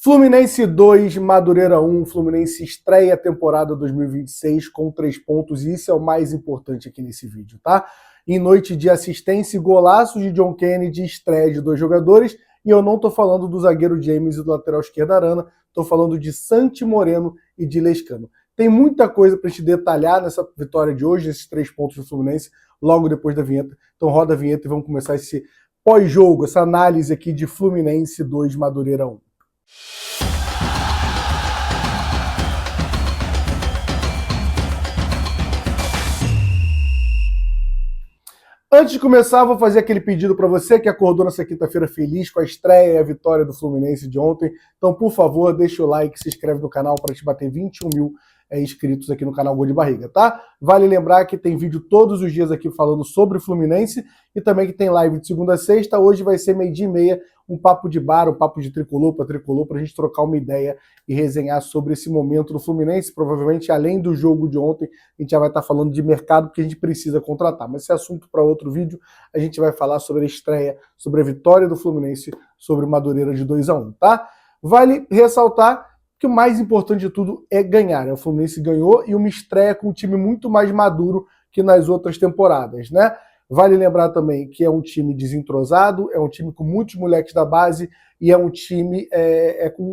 Fluminense 2, Madureira 1. Fluminense estreia a temporada 2026 com 3 pontos e isso é o mais importante aqui nesse vídeo, tá? Em noite de assistência e golaços de John Kennedy, estreia de 2 jogadores, e eu não tô falando do zagueiro James e do lateral esquerdo Arana, tô falando de Santi Moreno e de Lescano. Tem muita coisa pra gente detalhar nessa vitória de hoje, nesses 3 pontos do Fluminense, logo depois da vinheta. Então roda a vinheta e vamos começar esse pós-jogo, essa análise aqui de Fluminense 2, Madureira 1. Antes de começar, vou fazer aquele pedido para você que acordou nessa quinta-feira feliz com a estreia e a vitória do Fluminense de ontem. Então, por favor, deixa o like, se inscreve no canal para te bater 21 mil inscritos aqui no canal Gol de Barriga, tá? Vale lembrar que tem vídeo todos os dias aqui falando sobre o Fluminense e também que tem live de segunda a sexta. Hoje vai ser 12h30, um papo de bar, um papo de tricolor, pra gente trocar uma ideia e resenhar sobre esse momento do Fluminense. Provavelmente, além do jogo de ontem, a gente já vai estar falando de mercado, porque a gente precisa contratar. Mas esse é assunto para outro vídeo. A gente vai falar sobre a estreia, sobre a vitória do Fluminense sobre o Madureira de 2-1, tá? Vale ressaltar que o mais importante de tudo é ganhar. O Fluminense ganhou e uma estreia com um time muito mais maduro que nas outras temporadas, né? Vale lembrar também que é um time desentrosado, é um time com muitos moleques da base e é um time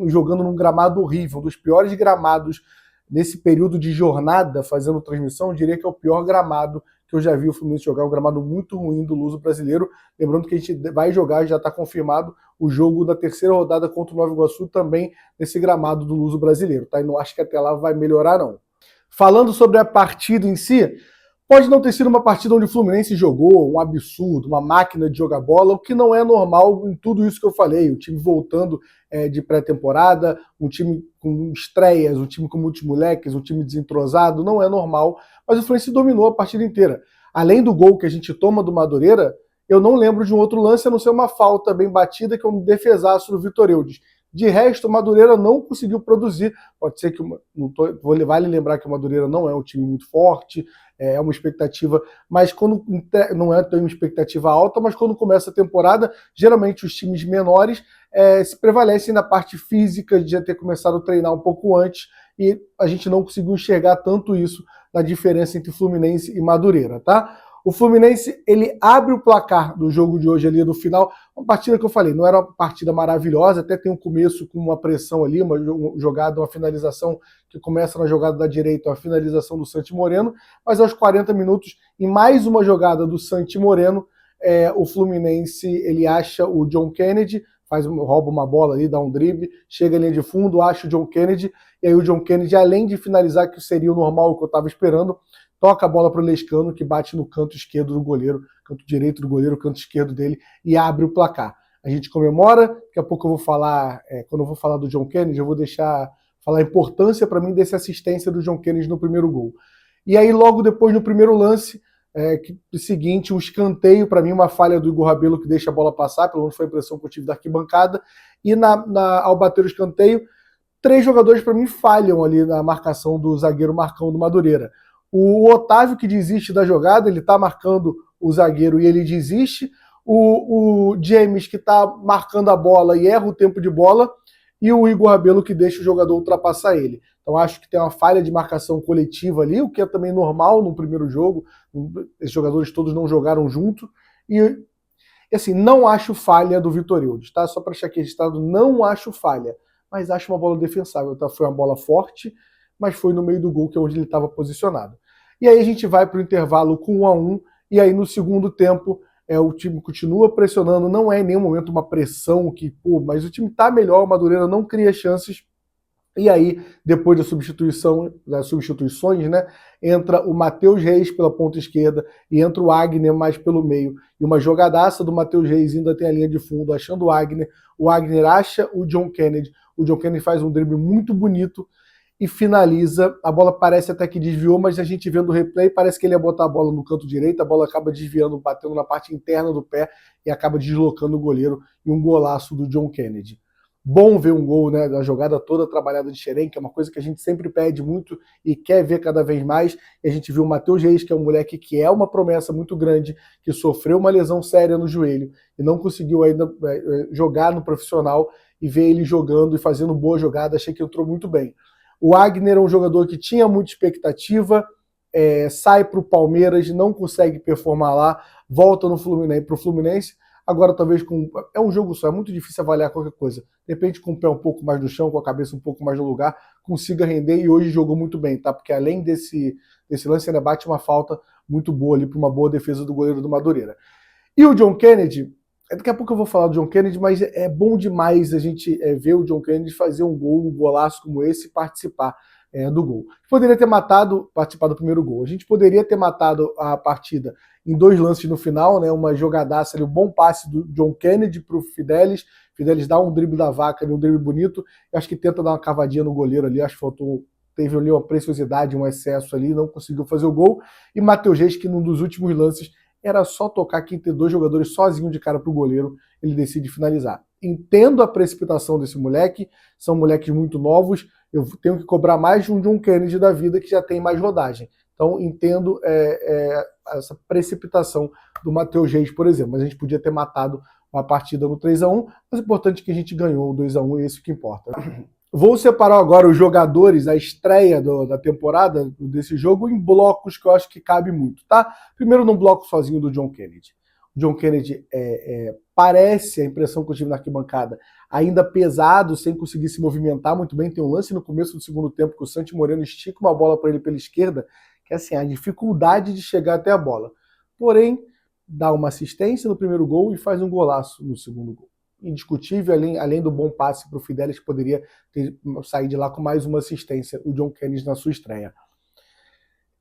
jogando num gramado horrível, um dos piores gramados nesse período de jornada fazendo transmissão. Eu diria que é o pior gramado que eu já vi o Fluminense jogar, um gramado muito ruim do Luso brasileiro. Lembrando que a gente vai jogar, já está confirmado, o jogo da terceira rodada contra o Nova Iguaçu também nesse gramado do Luso brasileiro, tá? E não acho que até lá vai melhorar, não. Falando sobre a partida em si, pode não ter sido uma partida onde o Fluminense jogou um absurdo, uma máquina de jogar bola, o que não é normal em tudo isso que eu falei. O time voltando de pré-temporada, um time com estreias, um time com muitos moleques, um time desentrosado, não é normal. Mas o Fluminense dominou a partida inteira. Além do gol que a gente toma do Madureira, eu não lembro de um outro lance, a não ser uma falta bem batida, que é um defesaço do Vitor Eudes. De resto, o Madureira não conseguiu produzir. Pode ser que vale lembrar que o Madureira não é um time muito forte, é uma expectativa, mas quando não é uma expectativa alta, mas quando começa a temporada, geralmente os times menores se prevalecem na parte física de já ter começado a treinar um pouco antes, e a gente não conseguiu enxergar tanto isso na diferença entre Fluminense e Madureira, tá? O Fluminense, ele abre o placar do jogo de hoje ali no final, uma partida que eu falei, não era uma partida maravilhosa, até tem um começo com uma pressão ali, uma jogada, uma finalização que começa na jogada da direita, uma finalização do Santi Moreno, mas aos 40 minutos, em mais uma jogada do Santi Moreno, o Fluminense, ele acha o John Kennedy, rouba uma bola ali, dá um drible, chega à linha de fundo, acha o John Kennedy, e aí o John Kennedy, além de finalizar, que seria o normal, o que eu estava esperando, toca a bola para o Lescano, que bate no canto esquerdo do goleiro, canto direito do goleiro, canto esquerdo dele, e abre o placar. A gente comemora, daqui a pouco eu vou falar, quando eu vou falar do John Kennedy, eu vou falar a importância para mim dessa assistência do John Kennedy no primeiro gol. E aí logo depois, no primeiro lance, o seguinte, um escanteio, para mim uma falha do Igor Rabelo que deixa a bola passar, pelo menos foi a impressão que eu tive da arquibancada, e ao bater o escanteio, 3 jogadores para mim falham ali na marcação do zagueiro Marcão do Madureira. O Otávio, que desiste da jogada, ele está marcando o zagueiro e ele desiste. O James, que está marcando a bola e erra o tempo de bola. E o Igor Rabelo, que deixa o jogador ultrapassar ele. Então acho que tem uma falha de marcação coletiva ali, o que é também normal no primeiro jogo. Esses jogadores todos não jogaram junto. E assim, não acho falha do Vitor Eudes, tá? Só para deixar aqui registrado, não acho falha. Mas acho uma bola defensável, tá? Foi uma bola forte, mas foi no meio do gol, que é onde ele estava posicionado. E aí a gente vai para o intervalo com 1-1, e aí no segundo tempo o time continua pressionando, não é em nenhum momento uma pressão mas o time está melhor, o Madureira não cria chances, e aí depois das substituições, né, entra o Matheus Reis pela ponta esquerda e entra o Agner mais pelo meio, e uma jogadaça do Matheus Reis ainda tem a linha de fundo, achando o Agner acha o John Kennedy faz um drible muito bonito, e finaliza, a bola parece até que desviou, mas a gente vendo o replay, parece que ele ia botar a bola no canto direito, a bola acaba desviando, batendo na parte interna do pé e acaba deslocando o goleiro, e um golaço do John Kennedy. Bom ver um gol, né, da jogada toda trabalhada de Xerém, que é uma coisa que a gente sempre pede muito e quer ver cada vez mais, e a gente viu o Matheus Reis, que é um moleque que é uma promessa muito grande, que sofreu uma lesão séria no joelho e não conseguiu ainda jogar no profissional, e ver ele jogando e fazendo boa jogada, achei que entrou muito bem. O Wagner é um jogador que tinha muita expectativa, sai para o Palmeiras, não consegue performar lá, volta no Fluminense, para o Fluminense, agora talvez é um jogo só, é muito difícil avaliar qualquer coisa. De repente com o pé um pouco mais no chão, com a cabeça um pouco mais no lugar, consiga render e hoje jogou muito bem, tá? Porque além desse lance, ainda bate uma falta muito boa ali para uma boa defesa do goleiro do Madureira. E o John Kennedy, daqui a pouco eu vou falar do John Kennedy, mas é bom demais a gente ver o John Kennedy fazer um golaço como esse e participar do gol. Poderia ter participado do primeiro gol. A gente poderia ter matado a partida em 2 lances no final, né? Uma jogadaça ali, um bom passe do John Kennedy para o Fidelis. Fidelis dá um drible da vaca, um drible bonito. Eu acho que tenta dar uma cavadinha no goleiro ali, acho que teve ali uma preciosidade, um excesso ali, não conseguiu fazer o gol. E Matheus Reis, que num dos últimos lances era só tocar quem ter 2 jogadores sozinho de cara para o goleiro, ele decide finalizar. Entendo a precipitação desse moleque, são moleques muito novos, eu tenho que cobrar mais de um John Kennedy da vida que já tem mais rodagem. Então entendo essa precipitação do Matheus Reis, por exemplo, mas a gente podia ter matado uma partida no 3-1, mas o importante é que a gente ganhou o 2-1 e é isso que importa. Vou separar agora os jogadores, a estreia da temporada desse jogo, em blocos que eu acho que cabe muito, tá? Primeiro num bloco sozinho do John Kennedy. O John Kennedy parece, a impressão que eu tive na arquibancada, ainda pesado, sem conseguir se movimentar muito bem. Tem um lance no começo do segundo tempo que o Santi Moreno estica uma bola para ele pela esquerda, que é assim, a dificuldade de chegar até a bola. Porém, dá uma assistência no primeiro gol e faz um golaço no segundo gol. Indiscutível, além do bom passe para o Fidelis, que poderia sair de lá com mais uma assistência, o John Kennedy na sua estreia.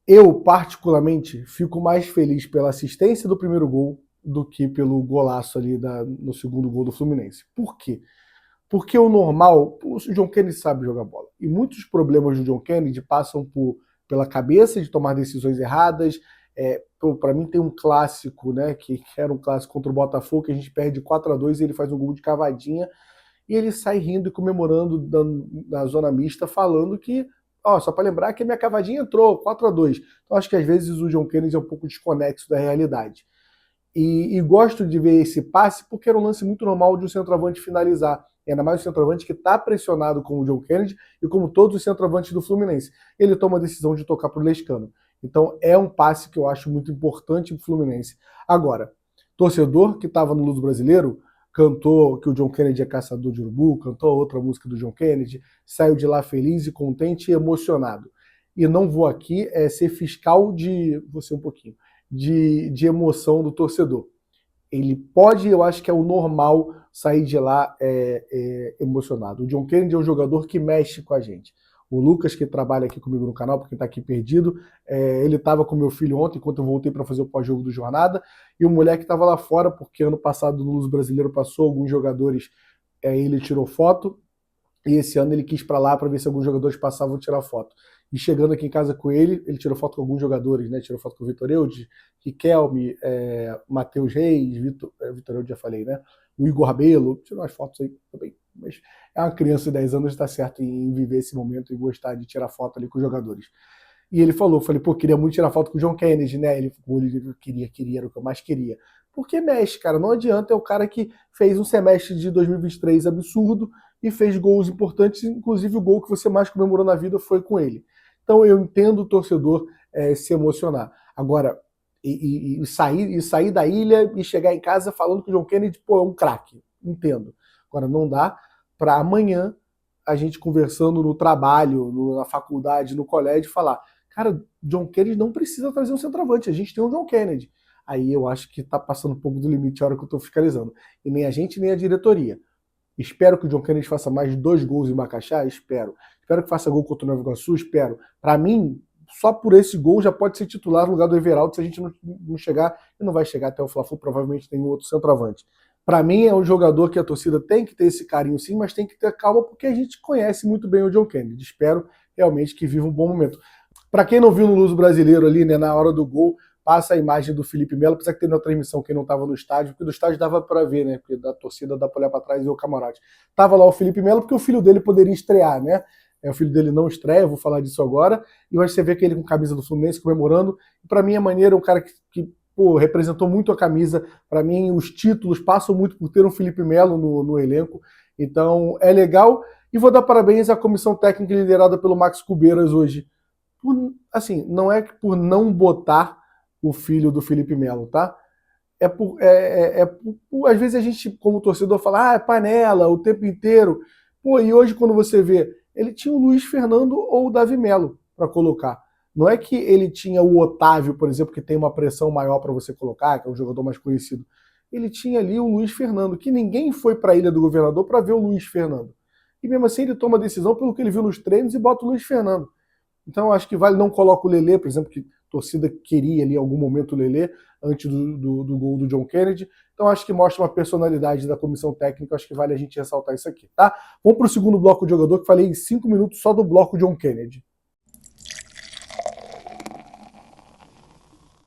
Eu, particularmente, fico mais feliz pela assistência do primeiro gol do que pelo golaço ali no segundo gol do Fluminense. Por quê? Porque o normal, o John Kennedy sabe jogar bola. E muitos problemas do John Kennedy passam pela cabeça de tomar decisões erradas. Para mim tem um clássico, né, que era um clássico contra o Botafogo, que a gente perde 4-2 e ele faz um gol de cavadinha e ele sai rindo e comemorando na zona mista, falando que, só para lembrar que a minha cavadinha entrou, 4-2. Então acho que às vezes o John Kennedy é um pouco desconexo da realidade. E gosto de ver esse passe porque era um lance muito normal de um centroavante finalizar. E ainda mais o centroavante que está pressionado como o John Kennedy e como todos os centroavantes do Fluminense. Ele toma a decisão de tocar para o Lescano. Então é um passe que eu acho muito importante para o Fluminense. Agora, torcedor que estava no Luso Brasileiro cantou que o John Kennedy é caçador de urubu, cantou outra música do John Kennedy, saiu de lá feliz e contente e emocionado. E não vou aqui ser fiscal vou ser um pouquinho, de emoção do torcedor. Ele pode, eu acho que é o normal, sair de lá emocionado. O John Kennedy é um jogador que mexe com a gente. O Lucas, que trabalha aqui comigo no canal, porque está aqui perdido, ele estava com meu filho ontem, enquanto eu voltei para fazer o pós-jogo do Jornada, e o moleque estava lá fora, porque ano passado no Luso Brasileiro passou alguns jogadores, ele tirou foto, e esse ano ele quis para lá para ver se alguns jogadores passavam a tirar foto. E chegando aqui em casa com ele tirou foto com alguns jogadores, né? Tirou foto com o Vitor Eudes, Riquelme, Matheus Reis, Vitor Eudes já falei, né? O Igor Rabelo, tirou umas fotos aí também. Mas é uma criança de 10 anos, está certo em viver esse momento e gostar de tirar foto ali com os jogadores. E ele falei, queria muito tirar foto com o John Kennedy, né? Ele queria, era o que eu mais queria. Porque mexe, cara, não adianta, é o cara que fez um semestre de 2023 absurdo e fez gols importantes, inclusive o gol que você mais comemorou na vida foi com ele. Então eu entendo o torcedor se emocionar. Agora, sair da ilha e chegar em casa falando que o John Kennedy é um craque. Entendo. Agora não dá para amanhã a gente conversando no trabalho, na faculdade, no colégio, falar, cara, John Kennedy não precisa trazer um centroavante, a gente tem um John Kennedy. Aí eu acho que está passando um pouco do limite a hora que eu estou fiscalizando. E nem a gente, nem a diretoria. Espero que o John Kennedy faça mais 2 gols em Macaxá, espero. Espero que faça gol contra o Nova Iguaçu, espero. Para mim, só por esse gol já pode ser titular no lugar do Everaldo se a gente não chegar, e não vai chegar até o Fla-Flu, provavelmente tem um outro centroavante. Para mim é um jogador que a torcida tem que ter esse carinho sim, mas tem que ter calma porque a gente conhece muito bem o John Kennedy. Espero realmente que viva um bom momento. Para quem não viu no Luso Brasileiro ali, né, na hora do gol, passa a imagem do Felipe Melo, apesar que teve na transmissão quem não estava no estádio, porque do estádio dava para ver, né, porque da torcida dá para olhar para trás e o camarote. Tava lá o Felipe Melo porque o filho dele poderia estrear, né? O filho dele não estreia, vou falar disso agora, e hoje você vê que ele com camisa do Fluminense comemorando. Para mim é maneiro, um cara que representou muito a camisa. Para mim os títulos passam muito por ter um Felipe Melo no elenco. Então é legal, e vou dar parabéns à comissão técnica liderada pelo Max Cubeiras hoje. Assim, não é por não botar o filho do Felipe Melo, tá? Às vezes a gente, como torcedor, fala, é panela o tempo inteiro. Pô, e hoje quando você vê, ele tinha o Luiz Fernando ou o Davi Melo para colocar. Não é que ele tinha o Otávio, por exemplo, que tem uma pressão maior para você colocar, que é um jogador mais conhecido. Ele tinha ali o Luiz Fernando, que ninguém foi para a Ilha do Governador para ver o Luiz Fernando. E mesmo assim ele toma a decisão pelo que ele viu nos treinos e bota o Luiz Fernando. Então acho que vale, não coloca o Lelê, por exemplo, que a torcida queria ali em algum momento o Lelê, antes do gol do John Kennedy. Então acho que mostra uma personalidade da comissão técnica, acho que vale a gente ressaltar isso aqui, tá? Vamos para o segundo bloco de jogador, que falei em 5 minutos só do bloco John Kennedy.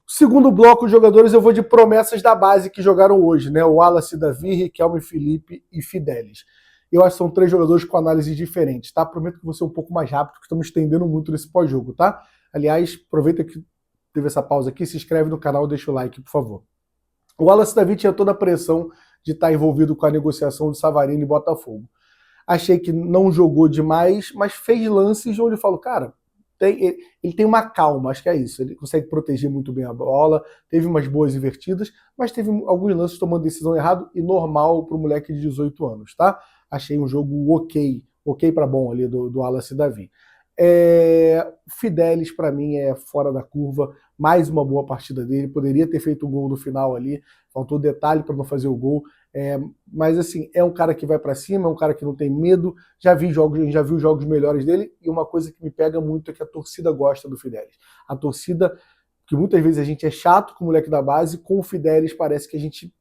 Segundo bloco de jogadores, eu vou de promessas da base que jogaram hoje, né? O Wallace Davi, Riquelme Felipe e Fidelis. Eu acho que são 3 jogadores com análises diferentes, tá? Prometo que vou ser um pouco mais rápido, porque estamos estendendo muito nesse pós-jogo, tá? Aliás, aproveita que teve essa pausa aqui, se inscreve no canal, deixa o like, por favor. O Wallace Davi tinha toda a pressão de estar envolvido com a negociação de Savarino e Botafogo. Achei que não jogou demais, mas fez lances onde eu falo, cara, ele tem uma calma, acho que é isso. Ele consegue proteger muito bem a bola, teve umas boas invertidas, mas teve alguns lances tomando decisão errada e normal para o moleque de 18 anos, tá? Achei um jogo ok para bom ali do Wallace Davi. Fidelis, para mim, é fora da curva, mais uma boa partida dele, poderia ter feito um gol no final ali, faltou detalhe para não fazer o gol, mas assim, é um cara que vai para cima, é um cara que não tem medo, já vi jogos melhores dele, e uma coisa que me pega muito é que a torcida gosta do Fidelis. A torcida, que muitas vezes a gente é chato com o moleque da base, com o Fidelis parece que a gente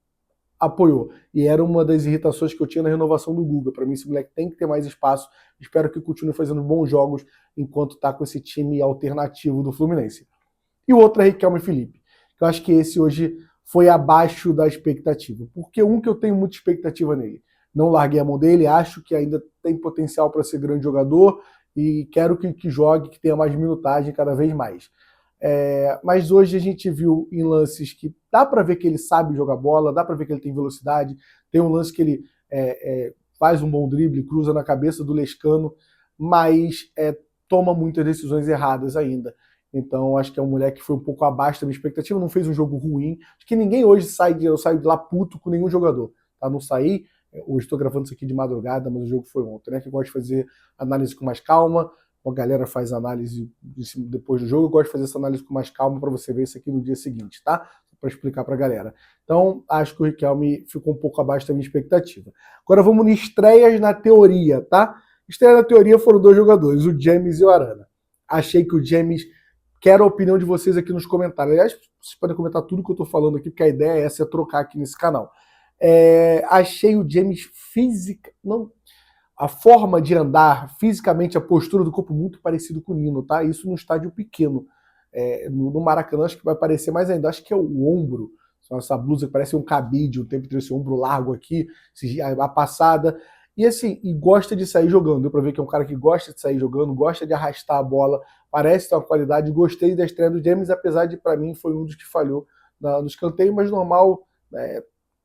apoiou. E era uma das irritações que eu tinha na renovação do Guga. Para mim, esse moleque tem que ter mais espaço. Espero que continue fazendo bons jogos enquanto está com esse time alternativo do Fluminense. E o outro é Riquelme Felipe. Eu acho que esse hoje foi abaixo da expectativa. Porque que eu tenho muita expectativa nele. Não larguei a mão dele, acho que ainda tem potencial para ser grande jogador e quero que jogue, que tenha mais minutagem cada vez mais. Mas hoje a gente viu em lances que dá para ver que ele sabe jogar bola, dá para ver que ele tem velocidade. Tem um lance que ele faz um bom drible, cruza na cabeça do Lescano, mas toma muitas decisões erradas ainda. Então acho que é um moleque que foi um pouco abaixo da minha expectativa, não fez um jogo ruim. Acho que ninguém hoje sai de lá puto com nenhum jogador. Tá? Não saí, hoje estou gravando isso aqui de madrugada, mas o jogo foi ontem, né? Que eu gosto de fazer análise com mais calma. A galera faz análise depois do jogo, eu gosto de fazer essa análise com mais calma para você ver isso aqui no dia seguinte, tá? Para explicar para a galera. Então, acho que o Riquelme ficou um pouco abaixo da minha expectativa. Agora vamos em estreias na teoria, tá? Estreias na teoria foram 2 jogadores, o James e o Arana. Achei que o James... Quero a opinião de vocês aqui nos comentários. Aliás, vocês podem comentar tudo que eu estou falando aqui, porque a ideia é essa, é trocar aqui nesse canal. Achei o James a forma de andar, fisicamente, a postura do corpo muito parecido com o Nino, tá? Isso no estádio pequeno. No Maracanã, acho que vai parecer mais ainda. Acho que é o ombro, essa blusa que parece um cabide, o tempo inteiro, esse ombro largo aqui, a passada. E assim, gosta de sair jogando. Deu pra ver que é um cara que gosta de sair jogando, gosta de arrastar a bola, parece ter uma qualidade. Gostei da estreia do James, apesar de, pra mim, foi um dos que falhou no escanteio, mas normal,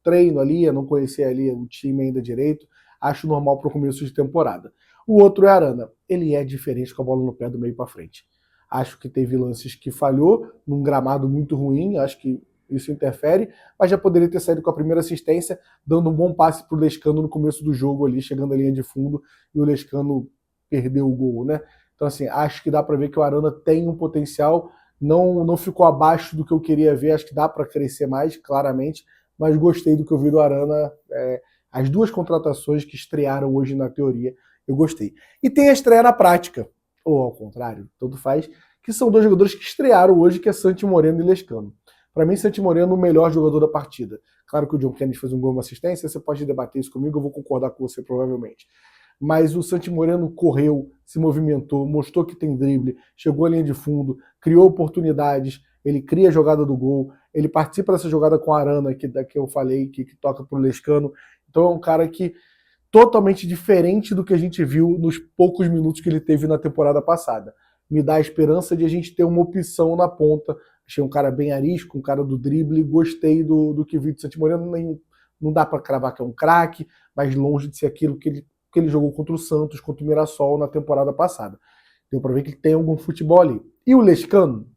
treino ali, eu não conhecia ali o time ainda direito. Acho normal para o começo de temporada. O outro é Arana. Ele é diferente com a bola no pé do meio para frente. Acho que teve lances que falhou, num gramado muito ruim, acho que isso interfere, mas já poderia ter saído com a primeira assistência, dando um bom passe para o Lescano no começo do jogo ali, chegando à linha de fundo, e o Lescano perdeu o gol, né? Então assim, acho que dá para ver que o Arana tem um potencial, não ficou abaixo do que eu queria ver, acho que dá para crescer mais, claramente, mas gostei do que eu vi do Arana. As 2 contratações que estrearam hoje na teoria, eu gostei. E tem a estreia na prática, ou ao contrário, tanto faz, que são 2 jogadores que estrearam hoje, que é Santi Moreno e Lescano. Para mim, Santi Moreno é o melhor jogador da partida. Claro que o John Kennedy fez um gol e uma assistência, você pode debater isso comigo, eu vou concordar com você provavelmente. Mas o Santi Moreno correu, se movimentou, mostrou que tem drible, chegou à linha de fundo, criou oportunidades, ele cria a jogada do gol, ele participa dessa jogada com a Arana, que eu falei, que toca pro Lescano. Então é um cara que totalmente diferente do que a gente viu nos poucos minutos que ele teve na temporada passada. Me dá a esperança de a gente ter uma opção na ponta. Achei um cara bem arisco, um cara do drible, gostei do que vi do Santi Moreno. Não dá para cravar que é um craque, mas longe de ser aquilo que ele jogou contra o Santos, contra o Mirassol na temporada passada. Deu para ver que ele tem algum futebol ali. E o Lescano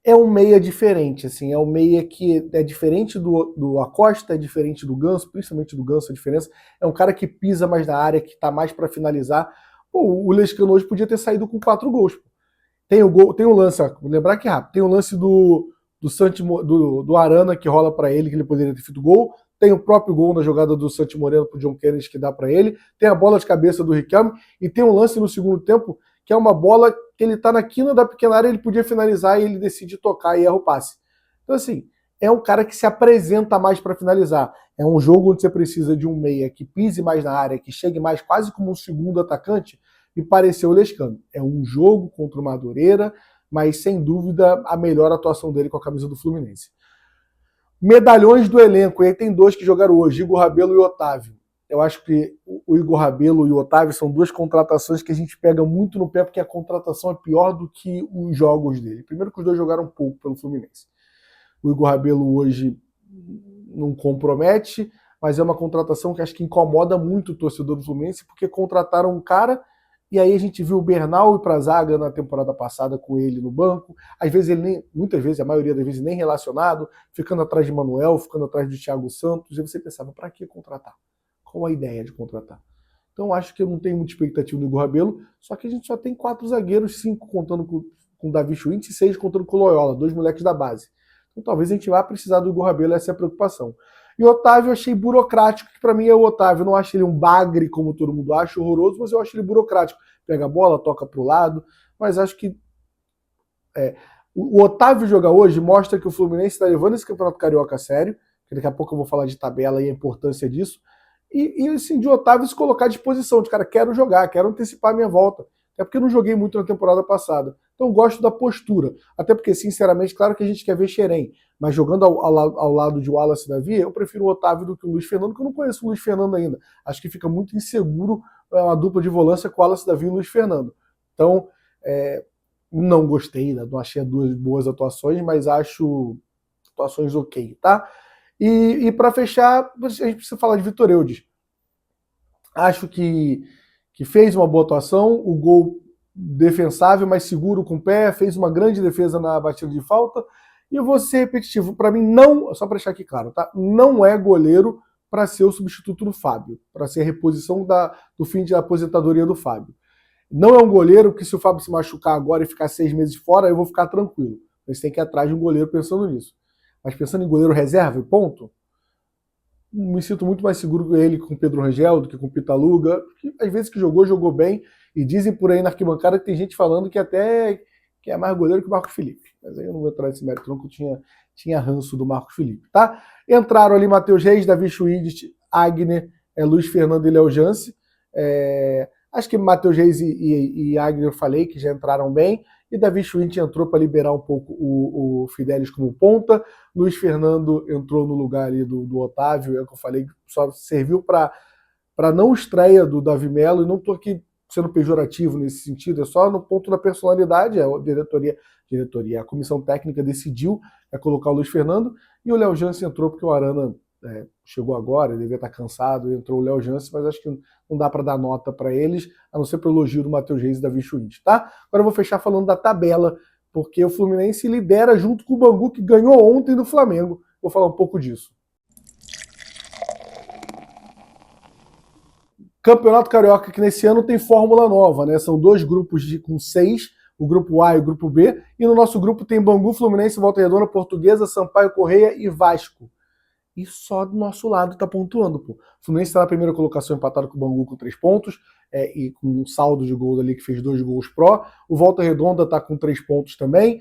é um meia diferente, assim, é um meia que é diferente do Acosta, é diferente do Ganso, principalmente do Ganso a diferença, é um cara que pisa mais na área, que tá mais para finalizar. Pô, o Lescano hoje podia ter saído com 4 gols. Tem um lance, vou lembrar aqui rápido, tem um lance do Arana que rola para ele, que ele poderia ter feito gol, tem o próprio gol na jogada do Santi Moreno pro John Kennedy que dá para ele, tem a bola de cabeça do Riquelme, e tem um lance no segundo tempo que é uma bola que ele tá na quina da pequena área, ele podia finalizar e ele decide tocar e erra o passe. Então assim, é um cara que se apresenta mais para finalizar. É um jogo onde você precisa de um meia que pise mais na área, que chegue mais quase como um segundo atacante, e pareceu o Lescano. É um jogo contra o Madureira, mas sem dúvida a melhor atuação dele com a camisa do Fluminense. Medalhões do elenco, e aí tem 2 que jogaram hoje, Igor Rabelo e Otávio. Eu acho que o Igor Rabelo e o Otávio são 2 contratações que a gente pega muito no pé, porque a contratação é pior do que os jogos dele. Primeiro que os 2 jogaram pouco pelo Fluminense. O Igor Rabelo hoje não compromete, mas é uma contratação que acho que incomoda muito o torcedor do Fluminense, porque contrataram um cara, e aí a gente viu o Bernal ir para a zaga na temporada passada com ele no banco, às vezes ele nem, muitas vezes, a maioria das vezes nem relacionado, ficando atrás de Manuel, ficando atrás de Thiago Santos, e você pensava, para que contratar? Qual a ideia de contratar? Então acho que eu não tenho muita expectativa no Igor Rabelo, só que a gente só tem 4 zagueiros, 5 contando com o Davi Schwintz e 6 contando com o Loyola, 2 moleques da base. Então talvez a gente vá precisar do Igor Rabelo, essa é a preocupação. E o Otávio eu achei burocrático, que para mim é o Otávio. Eu não acho ele um bagre, como todo mundo acha, horroroso, mas eu acho ele burocrático. Pega a bola, toca pro lado, mas acho que o Otávio jogar hoje mostra que o Fluminense está levando esse Campeonato Carioca a sério, que daqui a pouco eu vou falar de tabela e a importância disso, e assim, de Otávio se colocar à disposição, de cara, quero jogar, quero antecipar a minha volta. Até porque eu não joguei muito na temporada passada. Então gosto da postura. Até porque, sinceramente, claro que a gente quer ver Xerém, mas jogando ao lado de Wallace e Davi, eu prefiro o Otávio do que o Luiz Fernando, que eu não conheço o Luiz Fernando ainda. Acho que fica muito inseguro uma dupla de volância com Wallace, Davi e Luiz Fernando. Então, não gostei, não achei 2 boas atuações, mas acho atuações ok, tá? E para fechar, a gente precisa falar de Vitor Eudes. Acho que fez uma boa atuação, o gol defensável, mas seguro com o pé, fez uma grande defesa na batida de falta, e eu vou ser repetitivo, para mim não, só para deixar aqui claro, tá? Não é goleiro para ser o substituto do Fábio, para ser a reposição do fim de aposentadoria do Fábio. Não é um goleiro que se o Fábio se machucar agora e ficar 6 meses fora, eu vou ficar tranquilo. Você tem que ir atrás de um goleiro pensando nisso. Mas pensando em goleiro reserva e ponto, me sinto muito mais seguro com ele, com o Pedro Rangel, do que com o Pitaluga, que às vezes que jogou bem, e dizem por aí na arquibancada que tem gente falando que até que é mais goleiro que o Marcos Felipe. Mas aí eu não vou entrar nesse mérito, não, que eu tinha ranço do Marcos Felipe, tá? Entraram ali Matheus Reis, Davi Schwindst, Agner, Luiz Fernando e Léo Jance. Acho que Matheus Reis e Agner eu falei que já entraram bem, e Davi Schwindst entrou para liberar um pouco o Fidelis como ponta, Luiz Fernando entrou no lugar ali do Otávio, é o que eu falei, só serviu para não estreia do Davi Melo, e não estou aqui sendo pejorativo nesse sentido, é só no ponto da personalidade, a diretoria, a comissão técnica decidiu colocar o Luiz Fernando, e o Léo Jance entrou porque o Arana chegou agora, ele devia estar cansado, entrou o Léo Jance, mas acho que não dá para dar nota para eles, a não ser pelo elogio do Matheus Reis e Davi Schwindst, tá? Agora eu vou fechar falando da tabela, porque o Fluminense lidera junto com o Bangu, que ganhou ontem do Flamengo. Vou falar um pouco disso. Campeonato Carioca, que nesse ano tem fórmula nova, né? São 2 grupos com 6, o grupo A e o grupo B, e no nosso grupo tem Bangu, Fluminense, Volta Redonda, Portuguesa, Sampaio Correia e Vasco. E só do nosso lado tá pontuando, pô. O Fluminense está na primeira colocação, empatado com o Bangu com 3 pontos, e com um saldo de gols ali que fez 2 gols pró. O Volta Redonda tá com 3 pontos também.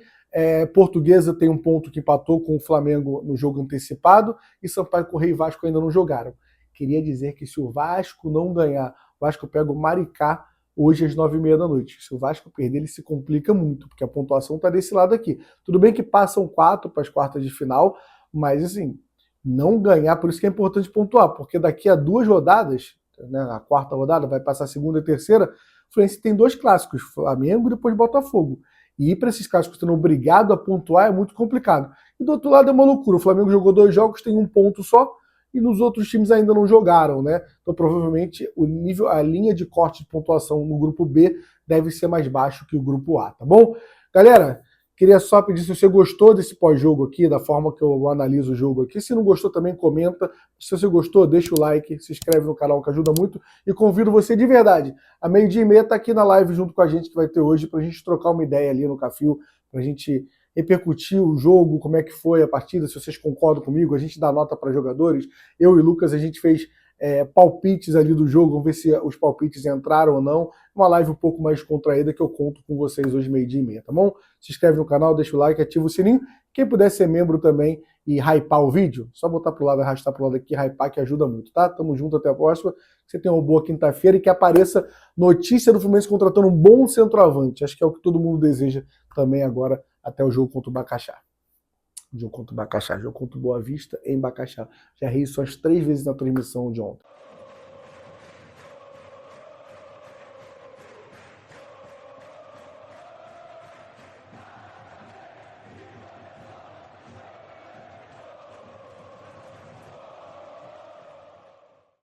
Portuguesa tem 1 ponto que empatou com o Flamengo no jogo antecipado, e Sampaio Correia e Vasco ainda não jogaram. Queria dizer que se o Vasco não ganhar, o Vasco pega o Maricá hoje às 9h30 da noite. Se o Vasco perder, ele se complica muito, porque a pontuação tá desse lado aqui. Tudo bem que passam 4 para as quartas de final, mas assim, não ganhar, por isso que é importante pontuar, porque daqui a 2 rodadas, né, a 4ª rodada, vai passar a 2ª e 3ª, o Fluminense tem 2 clássicos, Flamengo e depois Botafogo. E ir para esses clássicos sendo obrigado a pontuar é muito complicado. E do outro lado é uma loucura, o Flamengo jogou 2 jogos, tem 1 ponto só, e nos outros times ainda não jogaram, né? Então provavelmente o nível, a linha de corte de pontuação no grupo B deve ser mais baixo que o grupo A, tá bom? Galera, queria só pedir se você gostou desse pós-jogo aqui, da forma que eu analiso o jogo aqui. Se não gostou também comenta. Se você gostou, deixa o like, se inscreve no canal que ajuda muito e convido você de verdade a 12h30 tá aqui na live junto com a gente que vai ter hoje pra gente trocar uma ideia ali no Cafil, pra gente repercutir o jogo, como é que foi a partida, se vocês concordam comigo, a gente dá nota para jogadores. Eu e Lucas, a gente fez palpites ali do jogo, vamos ver se os palpites entraram ou não. Uma live um pouco mais contraída que eu conto com vocês hoje 12h30, tá bom? Se inscreve no canal, deixa o like, ativa o sininho. Quem puder ser membro também e hypar o vídeo, só botar pro lado, arrastar pro lado aqui, hypar que ajuda muito, tá? Tamo junto, até a próxima. Que você tenha uma boa quinta-feira e que apareça notícia do Fluminense contratando um bom centroavante. Acho que é o que todo mundo deseja também agora até o jogo contra o Bacaxá. Jogo contra o Boa Vista em Bacaxá. Já ri isso as 3 vezes na transmissão de ontem.